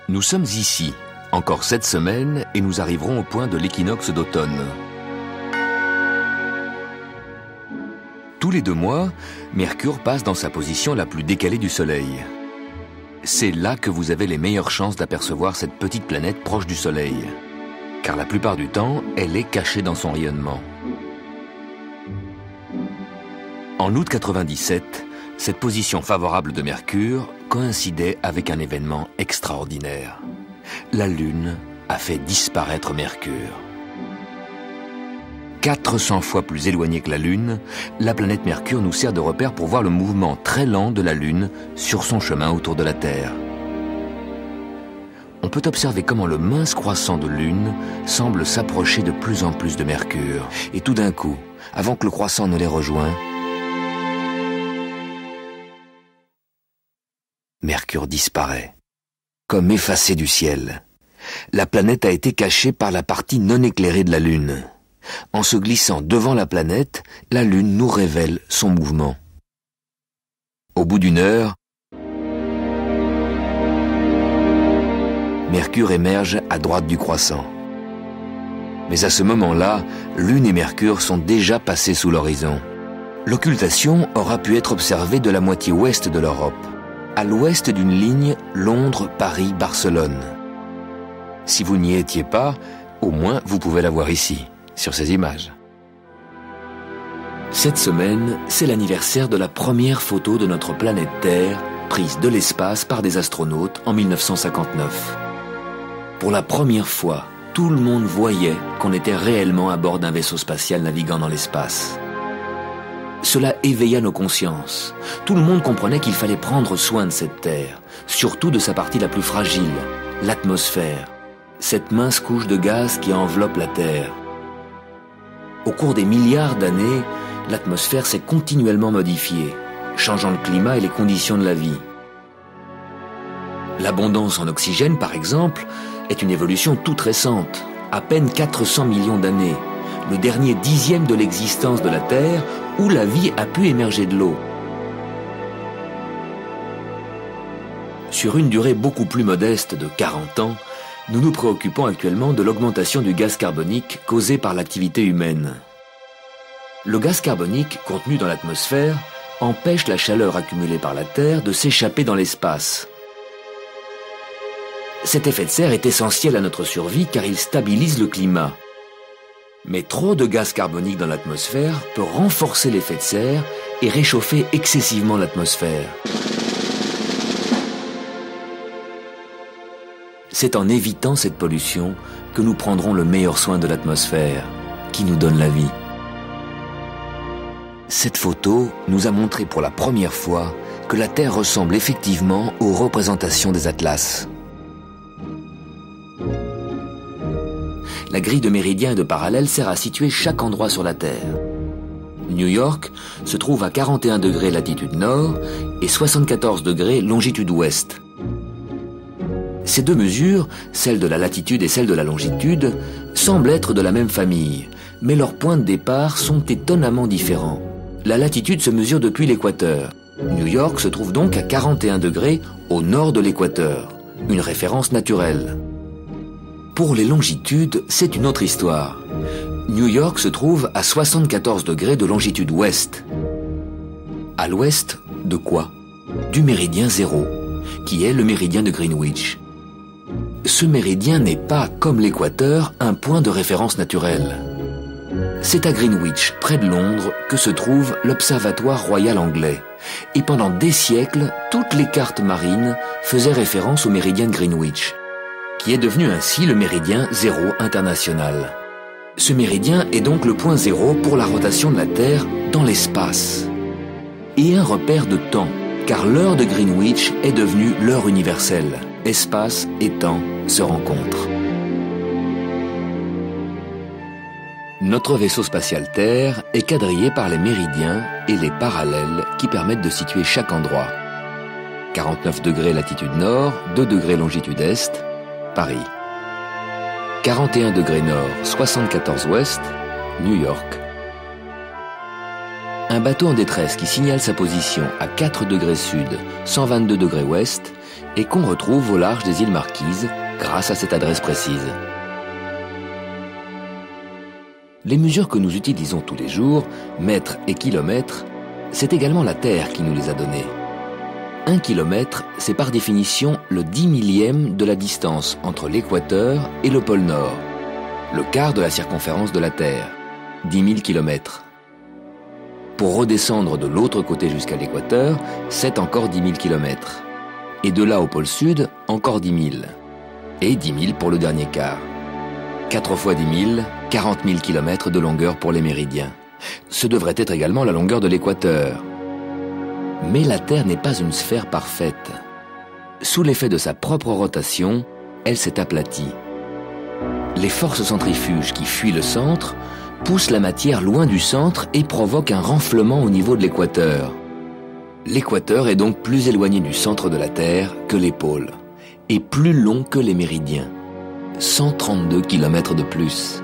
Nous sommes ici, encore cette semaine, et nous arriverons au point de l'équinoxe d'automne. Tous les 2 mois, Mercure passe dans sa position la plus décalée du Soleil. C'est là que vous avez les meilleures chances d'apercevoir cette petite planète proche du Soleil, car la plupart du temps, elle est cachée dans son rayonnement. En août 97, cette position favorable de Mercure coïncidait avec un événement extraordinaire. La Lune a fait disparaître Mercure. 400 fois plus éloignée que la Lune, la planète Mercure nous sert de repère pour voir le mouvement très lent de la Lune sur son chemin autour de la Terre. On peut observer comment le mince croissant de Lune semble s'approcher de plus en plus de Mercure. Et tout d'un coup, avant que le croissant ne les rejoigne, Mercure disparaît, comme effacé du ciel. La planète a été cachée par la partie non éclairée de la Lune. En se glissant devant la planète, la Lune nous révèle son mouvement. Au bout d'1 heure, Mercure émerge à droite du croissant. Mais à ce moment-là, Lune et Mercure sont déjà passés sous l'horizon. L'occultation aura pu être observée de la moitié ouest de l'Europe, à l'ouest d'une ligne Londres-Paris-Barcelone. Si vous n'y étiez pas, au moins vous pouvez la voir ici, sur ces images. Cette semaine, c'est l'anniversaire de la première photo de notre planète Terre, prise de l'espace par des astronautes en 1959. Pour la première fois, tout le monde voyait qu'on était réellement à bord d'un vaisseau spatial naviguant dans l'espace. Cela éveilla nos consciences. Tout le monde comprenait qu'il fallait prendre soin de cette Terre, surtout de sa partie la plus fragile, l'atmosphère, cette mince couche de gaz qui enveloppe la Terre. Au cours des milliards d'années, l'atmosphère s'est continuellement modifiée, changeant le climat et les conditions de la vie. L'abondance en oxygène, par exemple, est une évolution toute récente, à peine 400 millions d'années, le dernier 10e de l'existence de la Terre où la vie a pu émerger de l'eau. Sur une durée beaucoup plus modeste de 40 ans, nous nous préoccupons actuellement de l'augmentation du gaz carbonique causée par l'activité humaine. Le gaz carbonique contenu dans l'atmosphère empêche la chaleur accumulée par la Terre de s'échapper dans l'espace. Cet effet de serre est essentiel à notre survie car il stabilise le climat. Mais trop de gaz carbonique dans l'atmosphère peut renforcer l'effet de serre et réchauffer excessivement l'atmosphère. C'est en évitant cette pollution que nous prendrons le meilleur soin de l'atmosphère, qui nous donne la vie. Cette photo nous a montré pour la première fois que la Terre ressemble effectivement aux représentations des atlas. La grille de méridiens et de parallèles sert à situer chaque endroit sur la Terre. New York se trouve à 41 degrés latitude nord et 74 degrés longitude ouest. Ces 2 mesures, celle de la latitude et celle de la longitude, semblent être de la même famille, mais leurs points de départ sont étonnamment différents. La latitude se mesure depuis l'équateur. New York se trouve donc à 41 degrés au nord de l'équateur, une référence naturelle. Pour les longitudes, c'est une autre histoire. New York se trouve à 74 degrés de longitude ouest. À l'ouest de quoi? Du méridien 0, qui est le méridien de Greenwich. Ce méridien n'est pas, comme l'équateur, un point de référence naturel. C'est à Greenwich, près de Londres, que se trouve l'Observatoire royal anglais. Et pendant des siècles, toutes les cartes marines faisaient référence au méridien de Greenwich, qui est devenu ainsi le méridien 0 international. Ce méridien est donc le point 0 pour la rotation de la Terre dans l'espace. Et un repère de temps, car l'heure de Greenwich est devenue l'heure universelle. Espace et temps se rencontrent. Notre vaisseau spatial Terre est quadrillé par les méridiens et les parallèles qui permettent de situer chaque endroit. 49 degrés latitude nord, 2 degrés longitude est, Paris. 41 degrés nord, 74 ouest, New York. Un bateau en détresse qui signale sa position à 4 degrés sud, 122 degrés ouest, et qu'on retrouve au large des îles Marquises grâce à cette adresse précise. Les mesures que nous utilisons tous les jours, mètres et kilomètres, c'est également la Terre qui nous les a données. 1 kilomètre, c'est par définition le 10 millième de la distance entre l'équateur et le pôle Nord, le quart de la circonférence de la Terre, 10 000 kilomètres. Pour redescendre de l'autre côté jusqu'à l'équateur, c'est encore 10 000 kilomètres. Et de là au pôle Sud, encore 10 000. Et 10 000 pour le dernier quart. 4 fois 10 000, 40 000 kilomètres de longueur pour les méridiens. Ce devrait être également la longueur de l'équateur. Mais la Terre n'est pas une sphère parfaite. Sous l'effet de sa propre rotation, elle s'est aplatie. Les forces centrifuges qui fuient le centre poussent la matière loin du centre et provoquent un renflement au niveau de l'équateur. L'équateur est donc plus éloigné du centre de la Terre que les pôles, et plus long que les méridiens. 132 km de plus.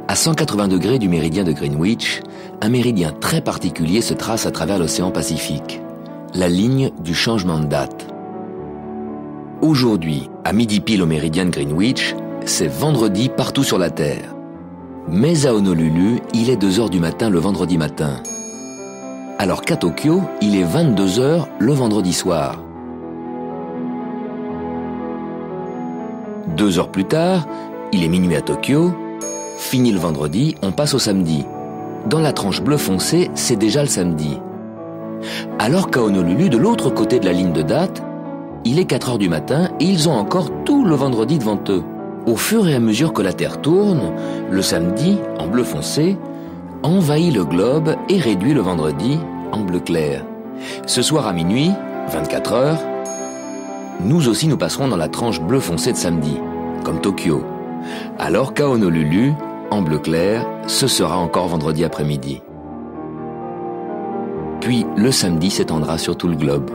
À 180 degrés du méridien de Greenwich, un méridien très particulier se trace à travers l'océan Pacifique, la ligne du changement de date. Aujourd'hui, à midi pile au méridien de Greenwich, c'est vendredi partout sur la Terre. Mais à Honolulu, il est 2 heures du matin le vendredi matin. Alors qu'à Tokyo, il est 22 heures le vendredi soir. 2 heures plus tard, il est minuit à Tokyo. Fini le vendredi, on passe au samedi. Dans la tranche bleu foncé, c'est déjà le samedi. Alors qu'à Honolulu, de l'autre côté de la ligne de date, il est 4 heures du matin et ils ont encore tout le vendredi devant eux. Au fur et à mesure que la Terre tourne, le samedi, en bleu foncé, envahit le globe et réduit le vendredi en bleu clair. Ce soir à minuit, 24 heures, nous aussi nous passerons dans la tranche bleu foncé de samedi, comme Tokyo. Alors qu'à Honolulu, en bleu clair, ce sera encore vendredi après-midi. Puis le samedi s'étendra sur tout le globe.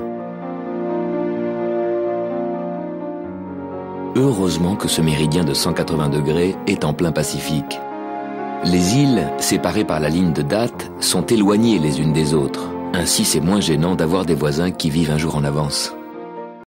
Heureusement que ce méridien de 180 degrés est en plein Pacifique. Les îles, séparées par la ligne de date, sont éloignées les unes des autres. Ainsi, c'est moins gênant d'avoir des voisins qui vivent un jour en avance.